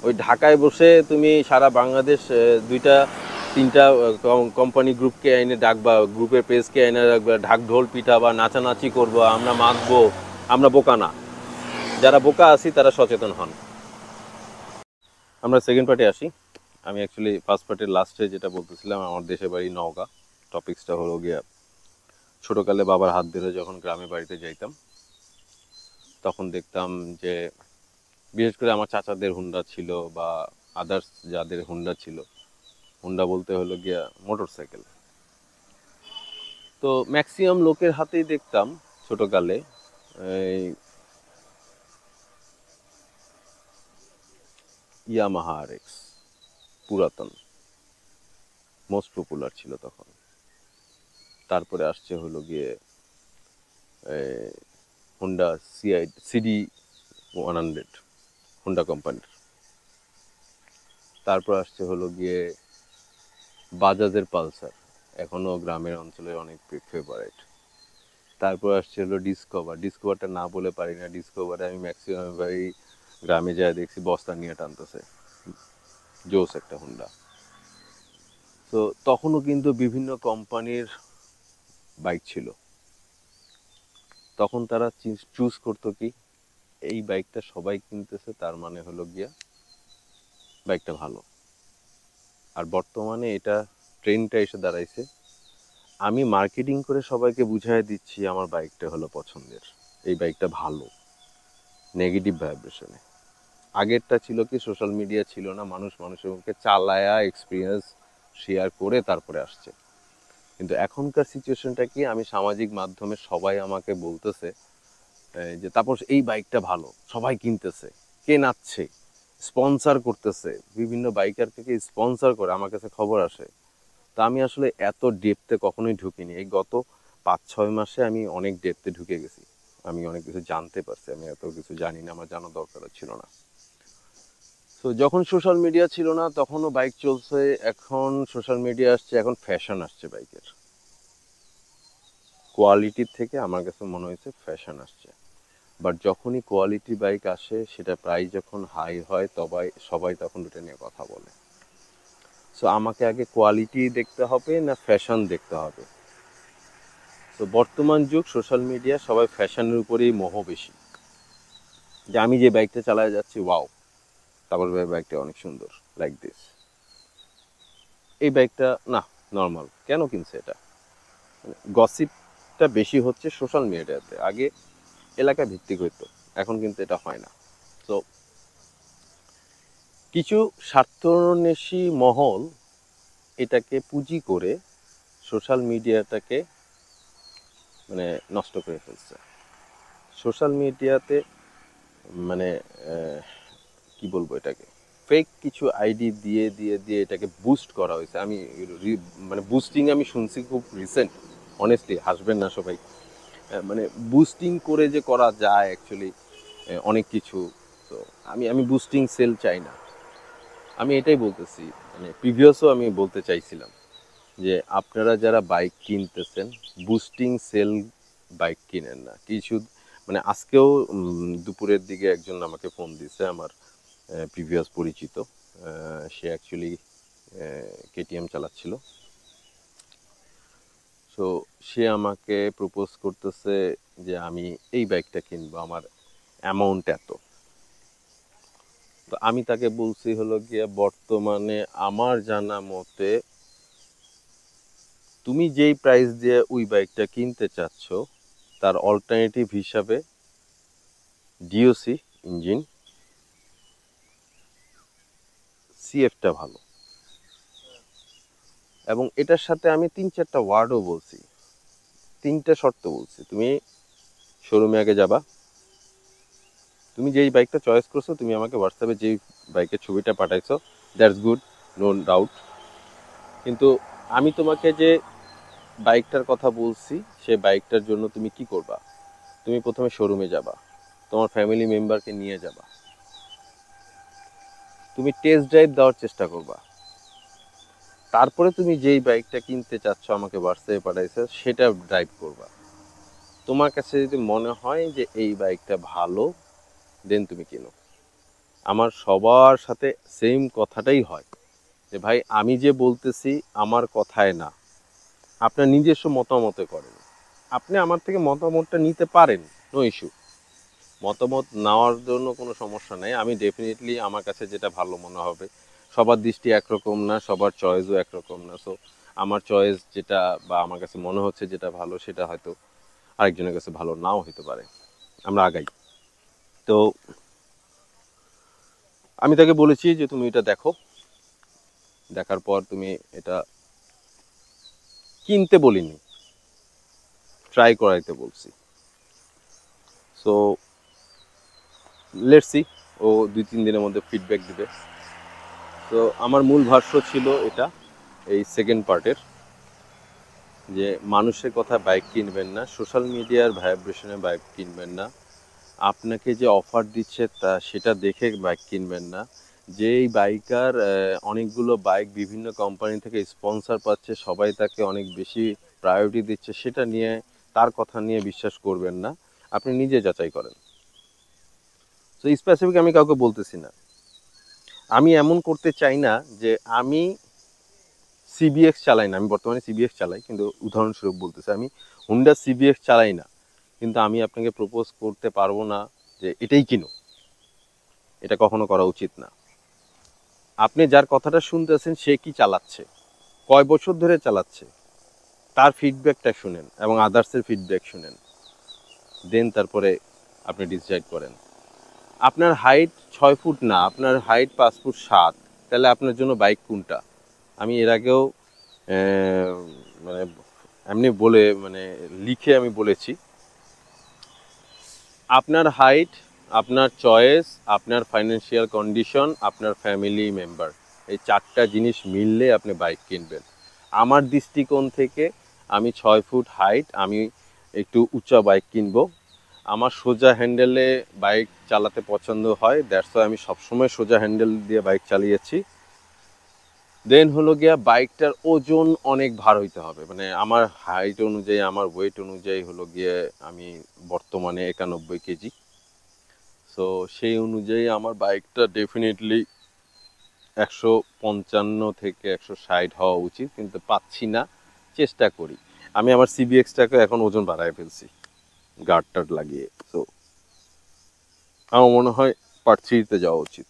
ওই ঢাকায় বসে তুমি সারা বাংলাদেশ দুইটা তিনটা কোম্পানি গ্রুপকে এনে ডাকবা, গ্রুপের পেজকে এনে রাখবা, ঢাক ঢোল পিঠা বা নাচানাচি করবো, আমরা মাখবো। আমরা বোকা না, যারা বোকা আছি তারা সচেতন হন। আমরা সেকেন্ড পার্টে আসি। আমি অ্যাকচুয়ালি ফার্স্ট পার্টের লাস্টে যেটা বলতেছিলাম, আমার দেশের বাড়ি নওগাঁ। টপিক্সটা হলো গিয়া ছোটোকালে বাবার হাত ধরে যখন গ্রামে বাড়িতে যাইতাম, তখন দেখতাম যে বিশেষ করে আমার চাচাদের হুন্ডা ছিল বা আদার্স যাদের হুন্ডা ছিল, হুন্ডা বলতে হলো গিয়া মোটর সাইকেল। তো ম্যাক্সিমাম লোকের হাতেই দেখতাম ছোটোকালে এই ইয়ামাহা আরএক্স, পুরাতন, মোস্ট পপুলার ছিল তখন। তারপরে আসছে হলো গিয়ে হুন্ডা সিডি 100, হুন্ডা কোম্পানির। তারপর আসছে হলো গিয়ে বাজাজের পালসার, এখনও গ্রামের অঞ্চলে অনেক ফেভারিট। তারপর আসছে হলো ডিসকভারটা না বলে পারি না। ডিসকভারে আমি ম্যাক্সিমাম ভাই গ্রামে যায় দেখছি বস্তা নিয়ে টানতেছে, জোস একটা হুন্ডা। তো তখনও কিন্তু বিভিন্ন কোম্পানির বাইক ছিল। তখন তারা চুজ করতো কি, এই বাইকটা সবাই কিনতেছে, তার মানে হলো গিয়া বাইকটা ভালো। আর বর্তমানে এটা ট্রেন্ডটা এসে দাঁড়াইছে, আমি মার্কেটিং করে সবাইকে বুঝাই দিচ্ছি আমার বাইকটা হলো পছন্দের, এই বাইকটা ভালো, নেগেটিভ ভাইব্রেশনে। আগেরটা ছিল কি, সোশ্যাল মিডিয়া ছিল না, মানুষ মানুষের মুখে চালায়া এক্সপিরিয়েন্স শেয়ার করে তারপরে আসছে। কিন্তু এখনকার সিচুয়েশনটা কি, আমি সামাজিক মাধ্যমে সবাই আমাকে বলতেছে যে তারপর এই বাইকটা ভালো, সবাই কিনতেছে, কে নাচছে, স্পন্সর করতেছে, বিভিন্ন বাইকার থেকে স্পন্সর করে আমার কাছে খবর আসে। তা আমি আসলে এত ডেপথে কখনোই ঢুকিনি। এই গত 5-6 মাসে আমি অনেক ডেপথে ঢুকে গেছি, আমি অনেক কিছু জানতে পারছি। আমি এত কিছু জানি না, আমার জানা দরকার ছিল না। তো যখন সোশ্যাল মিডিয়া ছিল না তখনও বাইক চলছে, এখন সোশ্যাল মিডিয়া আসছে, এখন ফ্যাশন আসছে বাইকের। কোয়ালিটির থেকে আমার কাছে মনে হয়েছে ফ্যাশন আসছে। বাট যখনই কোয়ালিটি বাইক আসে, সেটা প্রাইস যখন হাই হয় সবাই তখন ওটা নিয়ে কথা বলে। সো আমাকে আগে কোয়ালিটি দেখতে হবে না ফ্যাশন দেখতে হবে? তো বর্তমান যুগ সোশ্যাল মিডিয়া, সবাই ফ্যাশনের উপরেই মোহ বেশি। যে আমি যে বাইকটা চালায় যাচ্ছি, ওয়াও, তারপর বাইকটা অনেক সুন্দর, লাইক দিস। এই বাইকটা না, নর্মাল, কেন কিনছে এটা? গসিপটা বেশি হচ্ছে সোশ্যাল মিডিয়াতে, আগে এলাকা ভিত্তিক হইতো, এখন কিন্তু এটা হয় না। তো কিছু স্বার্থন্বেষী মহল এটাকে পুঁজি করে সোশ্যাল মিডিয়াটাকে মানে নষ্ট করে ফেলছে। সোশ্যাল মিডিয়াতে মানে কি বলবো এটাকে, ফেক কিছু আইডি দিয়ে দিয়ে দিয়ে এটাকে বুস্ট করা হয়েছে। আমি মানে বুস্টিং আমি শুনছি খুব রিসেন্ট, অনেস্টলি হাসবেন না সবাই, মানে বুস্টিং করে যে করা যায় অ্যাকচুয়ালি অনেক কিছু। তো আমি বুস্টিং সেল চাই না, আমি এটাই বলতেছি। মানে প্রিভিয়াসও আমি বলতে চাইছিলাম যে আপনারা যারা বাইক কিনতেছেন, বুস্টিং সেল বাইক কিনেন না কিছু। মানে আজকেও দুপুরের দিকে একজন আমাকে ফোন দিছে, আমার প্রিভিয়াস পরিচিত। সে অ্যাকচুয়ালি কেটিএম চালাচ্ছিল। সো সে আমাকে প্রপোজ করতেছে যে আমি এই বাইকটা কিনবো, আমার অ্যামাউন্ট এত। তো আমি তাকে বলছি হলো গিয়ে, বর্তমানে আমার জানা মতে তুমি যেই প্রাইস দিয়ে ওই বাইকটা কিনতে চাচ্ছ, তার অল্টারনেটিভ হিসাবে ডিওসি ইঞ্জিন, সিএফটা ভালো। এবং এটার সাথে আমি 3-4টা ওয়ার্ডও বলছি, 3টা শর্ত বলছি। তুমি শোরুমে আগে যাবা, তুমি যেই বাইকটা চয়েস করছো, তুমি আমাকে হোয়াটসঅ্যাপে যেই বাইকের ছবিটা পাঠাইছো, দ্যাটস গুড, নো ডাউট। কিন্তু আমি তোমাকে যে বাইকটার কথা বলছি, সে বাইকটার জন্য তুমি কি করবা? তুমি প্রথমে শোরুমে যাবা, তোমার ফ্যামিলি মেম্বারকে নিয়ে যাবা, তুমি টেস্ট ড্রাইভ দেওয়ার চেষ্টা করবা। তারপরে তুমি যেই বাইকটা কিনতে চাচ্ছ আমাকে হোয়াটসঅ্যাপে পাঠাইছো, সেটা ড্রাইভ করবা। তোমার কাছে যদি মনে হয় যে এই বাইকটা ভালো, দেন তুমি কিনো। আমার সবার সাথে সেম কথাটাই হয় যে ভাই আমি যে বলতেছি আমার কথায় না, আপনার নিজস্ব মতামতে করেন। আপনি আমার থেকে মতামতটা নিতে পারেন, নো ইস্যু। মতামত নেওয়ার জন্য কোনো সমস্যা নেই। আমি ডেফিনেটলি আমার কাছে যেটা ভালো মনে হবে, সবার দৃষ্টি একরকম না, সবার চয়েসও একরকম না। সো আমার চয়েস যেটা বা আমার কাছে মনে হচ্ছে যেটা ভালো, সেটা হয়তো আরেকজনের কাছে ভালো নাও হতে পারে। আমরা আগাই। তো আমি তাকে বলেছি যে তুমি এটা দেখো, দেখার পর তুমি এটা কিনতে বলিনি, ট্রাই করাইতে বলছি। সো লেটস সি, ও 2-3 দিনের মধ্যে ফিডব্যাক দিবে। তো আমার মূল ভাষ্য ছিল এটা, এই সেকেন্ড পার্টের, যে মানুষের কথা বাইক কিনবেন না, সোশ্যাল মিডিয়ার ভাইব্রেশনে বাইক কিনবেন না, আপনাকে যে অফার দিচ্ছে তা সেটা দেখে বাইক কিনবেন না। যেই বাইকার অনেকগুলো বাইক বিভিন্ন কোম্পানি থেকে স্পন্সর পাচ্ছে, সবাই তাকে অনেক বেশি প্রায়োরিটি দিচ্ছে, সেটা নিয়ে তার কথা নিয়ে বিশ্বাস করবেন না। আপনি নিজে যাচাই করেন। তো স্পেসিফিক আমি কাউকে বলতেছি না। আমি এমন করতে চাই না যে আমি সিবিএক্স চালাই না, আমি বর্তমানে সিবিএক্স চালাই, কিন্তু উদাহরণস্বরূপ বলতেছি, আমি হুন্ডা সিবিএক্স চালাই না, কিন্তু আমি আপনাকে প্রপোজ করতে পারবো না যে এটাই কিনো। এটা কখনো করা উচিত না। আপনি যার কথাটা শুনতেছেন সে কি চালাচ্ছে, কয় বছর ধরে চালাচ্ছে, তার ফিডব্যাকটা শুনেন এবং আদার্সের ফিডব্যাক শুনেন, দেন তারপরে আপনি ডিসাইড করেন। আপনার হাইট 6 ফুট না, আপনার হাইট 5 ফুট 7, তাহলে আপনার জন্য বাইক কোনটা? আমি এর আগেও মানে এমনি বলে মানে লিখে আমি বলেছি, আপনার হাইট, আপনার চয়েস, আপনার ফাইন্যান্সিয়াল কন্ডিশন, আপনার ফ্যামিলি মেম্বার, এই 4টা জিনিস মিললে আপনি বাইক কিনবেন। আমার দৃষ্টিকোণ থেকে আমি 6 ফুট হাইট, আমি একটু উঁচা বাইক কিনবো। আমার সোজা হ্যান্ডেলে বাইক চালাতে পছন্দ হয়, দ্যাটস ওয়াই আমি সবসময় সোজা হ্যান্ডেল দিয়ে বাইক চালিয়েছি। দেন হলো গিয়া বাইকটার ওজন অনেক ভার হইতে হবে, মানে আমার হাইট অনুযায়ী, আমার ওয়েট অনুযায়ী হলো গিয়ে আমি বর্তমানে 91 কেজি। সো সেই অনুযায়ী আমার বাইকটা ডেফিনেটলি 155 থেকে 160 হওয়া উচিত, কিন্তু পাচ্ছি না, চেষ্টা করি। আমি আমার সিবিএক্সটাকে এখন ওজন বাড়ায় ফেলছি গার্ড টার্ড লাগিয়ে। সো আমার মনে হয় পার্ট 3-তে যাওয়া উচিত।